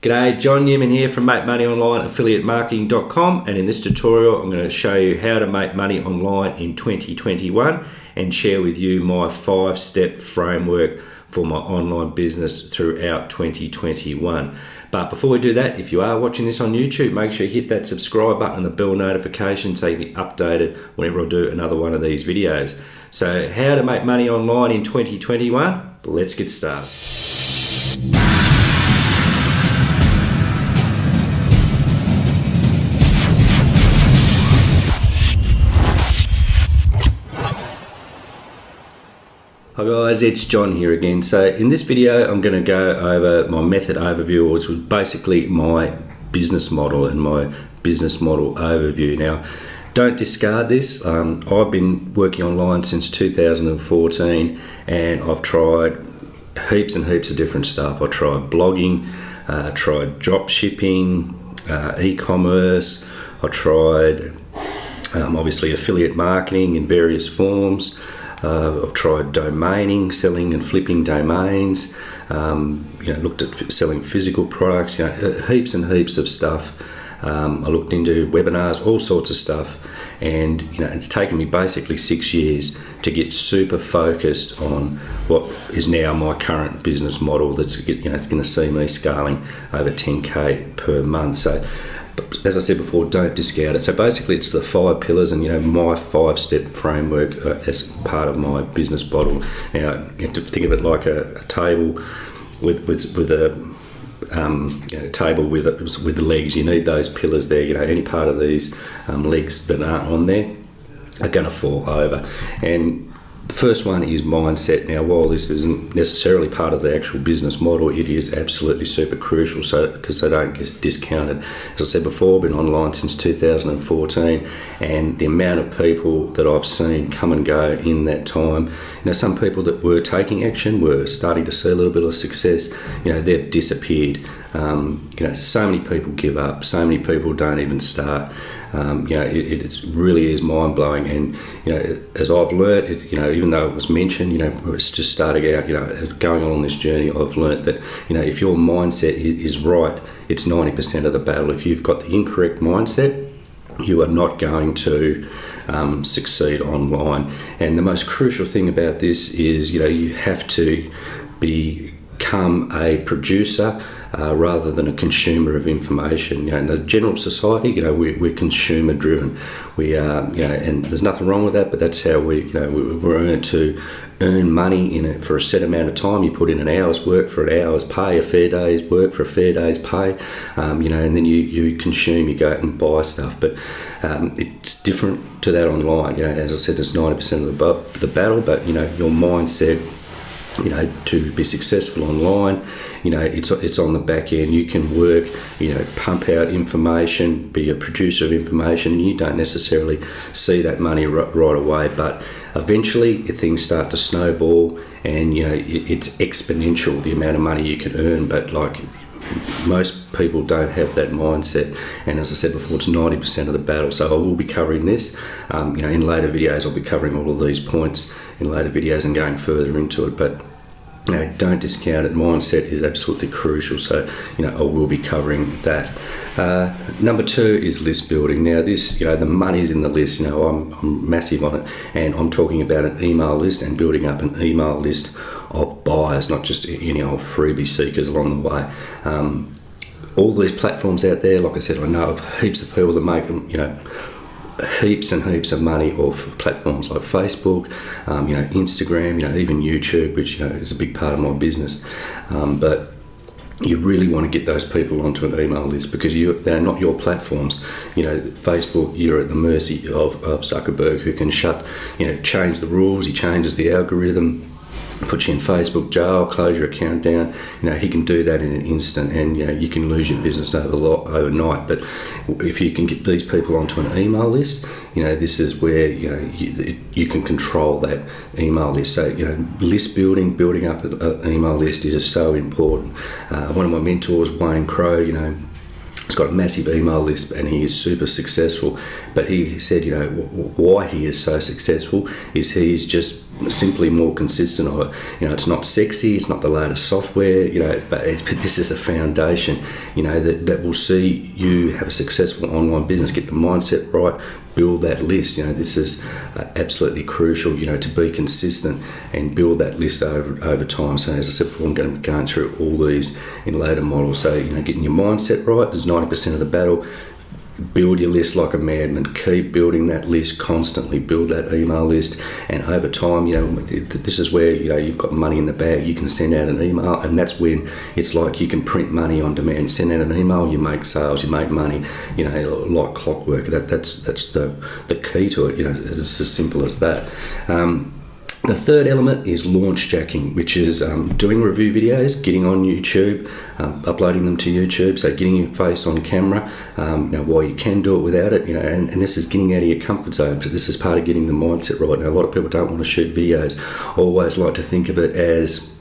G'day, John Newman here from Make Money Online AffiliateMarketing.com, and in this tutorial I'm going to show you how to make money online in 2021 and share with you my 5-step framework for my online business throughout 2021. But before we do that, if you are watching this on YouTube, make sure you hit that subscribe button and the bell notification so you can be updated whenever I do another one of these videos. So how to make money online in 2021? Let's get started. Hi guys, it's John here again. So in this video I'm going to go over my method overview, which was basically my business model and my business model overview. Now don't discard this. I've been working online since 2014 and I've tried heaps and heaps of different stuff. I tried blogging, tried drop shipping, e-commerce. I tried obviously affiliate marketing in various forms. I've tried domaining, selling and flipping domains, looked at selling physical products, heaps and heaps of stuff. I looked into webinars, all sorts of stuff, and it's taken me basically 6 years to get super focused on what is now my current business model that's it's going to see me scaling over 10k per month. So as I said before, don't discount it. So basically it's the 5 pillars and my 5-step framework as part of my business model. Now you have to think of it like a table with a table with legs. You need those pillars there. Any part of these legs that aren't on there are going to fall over. And the first one is mindset. Now, while this isn't necessarily part of the actual business model, it is absolutely super crucial because they don't get discounted. As I said before, I've been online since 2014, and the amount of people that I've seen come and go in that time, some people that were taking action were starting to see a little bit of success, they've disappeared. So many people give up, so many people don't even start. It really is mind-blowing, and as I've learnt, even though it was mentioned, it's just starting out, going on this journey, I've learnt that if your mindset is right, it's 90% of the battle. If you've got the incorrect mindset, you are not going to succeed online. And the most crucial thing about this is you have to become a producer rather than a consumer of information. In the general society, we're consumer driven. We are, and there's nothing wrong with that, but that's how we're earned to earn money in it for a set amount of time. You put in an hour's work for an hour's pay, a fair day's work for a fair day's pay, and then you consume, you go out and buy stuff. But it's different to that online. As I said, it's 90% of the battle, but your mindset, to be successful online, it's on the back end. You can work, pump out information, be a producer of information, and you don't necessarily see that money right away, but eventually things start to snowball, and it's exponential, the amount of money you can earn. But most people don't have that mindset, and as I said before, it's 90% of the battle. So I will be covering this in later videos. I'll be covering all of these points in later videos and going further into it, but don't discount it. Mindset is absolutely crucial, so I will be covering that. Number 2 is list building. Now this, the money's in the list. I'm massive on it, and I'm talking about an email list and building up an email list of buyers, not just any old freebie seekers along the way. All these platforms out there, like I said, I know of heaps of people that make heaps and heaps of money off platforms like Facebook, Instagram, even YouTube, which is a big part of my business. But you really want to get those people onto an email list, because they're not your platforms. Facebook, you're at the mercy of Zuckerberg, who can change the rules. He changes the algorithm, put you in Facebook jail, close your account down. He can do that in an instant, and you can lose your business overnight. But if you can get these people onto an email list, this is where you can control that email list. So list building up an email list is so important. One of my mentors, Wayne Crow, he's got a massive email list and he is super successful. But he said, why he is so successful is he's just simply more consistent. It's not sexy, it's not the latest software, but this is a foundation, that will see you have a successful online business. Get the mindset right, build that list. This is absolutely crucial, to be consistent and build that list over time. So as I said before, I'm going to be going through all these in later models. So, getting your mindset right is 90% of the battle. Build your list like a madman. Keep building that list constantly. Build that email list, and over time, this is where you've got money in the bag. You can send out an email, and that's when it's like you can print money on demand. Send out an email, you make sales, you make money. Like clockwork. That's the key to it. It's as simple as that. The third element is launch jacking, which is doing review videos, getting on YouTube, uploading them to YouTube, so getting your face on camera, while you can do it without it, and this is getting out of your comfort zone. So this is part of getting the mindset right. Now, a lot of people don't want to shoot videos. I always like to think of it as,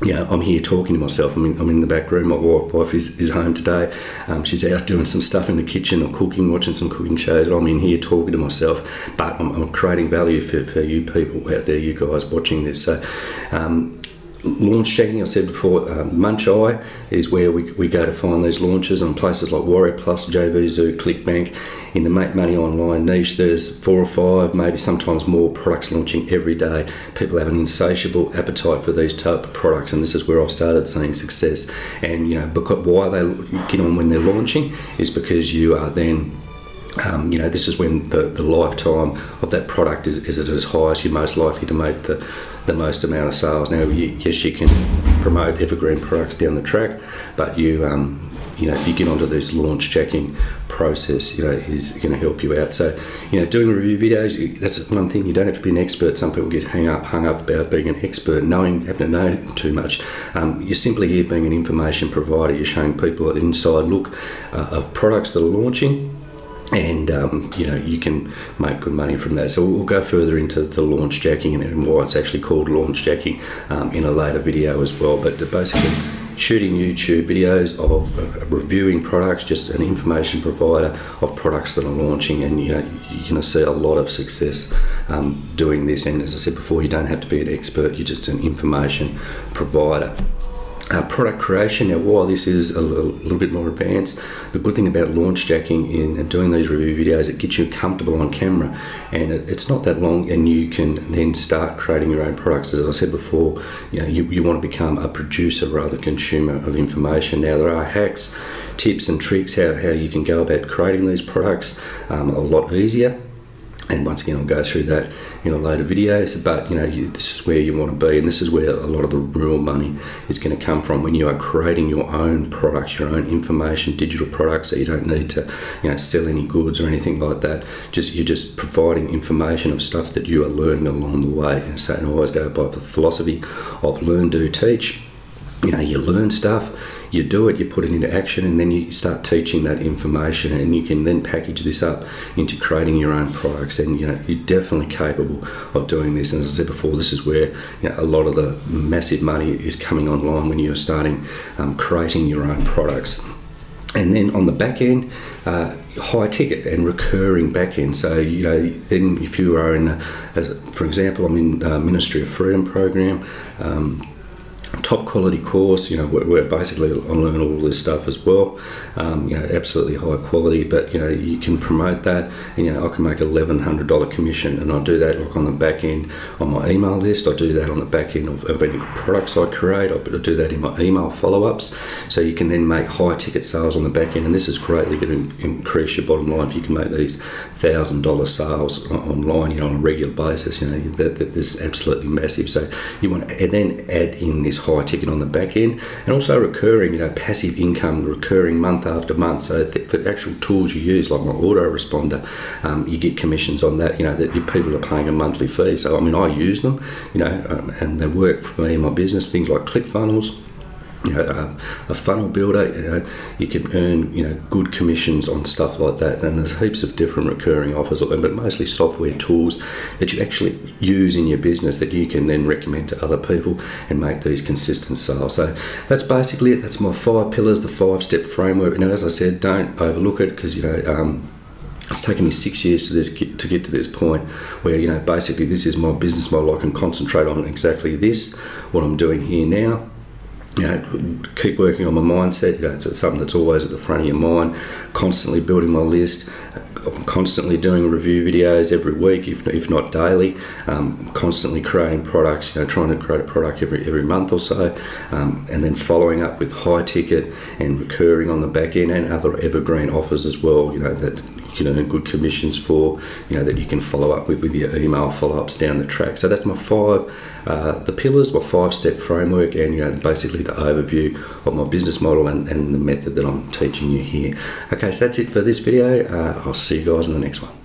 I'm here talking to myself. I'm in the back room. My wife is home today. She's out doing some stuff in the kitchen or cooking, watching some cooking shows. I'm in here talking to myself, but I'm creating value for you people out there, you guys watching this. So launch jacking, I said before, Munch Eye is where we go to find these launches on places like Warrior Plus, JVZoo, ClickBank. In the Make Money Online niche, there's 4 or 5, maybe sometimes more products launching every day. People have an insatiable appetite for these type of products, and this is where I've started seeing success. And because why they get on when they're launching is because you are then this is when the lifetime of that product is at its highest. You're most likely to make the most amount of sales. Now, yes, you can promote evergreen products down the track, but if you get onto this launch jacking process, is going to help you out. So, doing review videos, that's one thing. You don't have to be an expert. Some people get hung up about being an expert, having to know too much. You're simply here being an information provider. You're showing people an inside look of products that are launching. And you can make good money from that. So we'll go further into the launch jacking and why it's actually called launch jacking in a later video as well. But basically, shooting YouTube videos of reviewing products, just an information provider of products that are launching, and you're going to see a lot of success doing this. And as I said before, you don't have to be an expert. You're just an information provider. Product creation. Now, while this is a little bit more advanced, the good thing about launch jacking and doing these review videos, it gets you comfortable on camera, and it's not that long, and you can then start creating your own products. As I said before, you want to become a producer rather than consumer of information. Now, there are hacks, tips and tricks how you can go about creating these products a lot easier. And once again, I'll go through that in a later videos, but this is where you want to be, and this is where a lot of the real money is going to come from when you are creating your own products, your own information, digital products, so you don't need to sell any goods or anything like that. You're just providing information of stuff that you are learning along the way. So I always go by the philosophy of learn, do, teach. You learn stuff, you do it, you put it into action, and then you start teaching that information, and you can then package this up into creating your own products. And you're definitely capable of doing this. And as I said before, this is where a lot of the massive money is coming online when you're starting creating your own products. And then on the back end, high ticket and recurring back end. So then if you are for example, I'm in Ministry of Freedom program. Top quality course, where basically I learn all this stuff as well. Absolutely high quality, but you can promote that, and I can make $1,100 commission, and I do that like on the back end on my email list. I do that on the back end of any products I create. I do that in my email follow-ups. So you can then make high ticket sales on the back end, and this is greatly going to increase your bottom line if you can make these $1,000 sales online, on a regular basis. That is absolutely massive. So you want to then add in this high ticket on the back end, and also recurring, passive income, recurring month after month. So for actual tools you use, like my autoresponder, you get commissions on that. That your people are paying a monthly fee. So I use them, and they work for me in my business. Things like ClickFunnels. A funnel builder, you can earn good commissions on stuff like that, and there's heaps of different recurring offers, but mostly software tools that you actually use in your business that you can then recommend to other people and make these consistent sales. So that's basically it. That's my 5 pillars, the 5-step framework. Now, as I said, don't overlook it, because It's taken me 6 years to get to this point where, you know, basically this is my business model. I can concentrate on exactly this, what I'm doing here now. You know, keep working on my mindset. You know, it's something that's always at the front of your mind. Constantly building my list. I'm constantly doing review videos every week, if not daily. Constantly creating products. You know, trying to create a product every month or so, and then following up with high ticket and recurring on the back end and other evergreen offers as well. You know, that you can earn good commissions for. You know, that you can follow up with your email follow-ups down the track. So that's my the pillars, my 5-step framework, and, you know, basically the overview of my business model and the method that I'm teaching you here. Okay, so that's it for this video. I'll see you guys in the next one.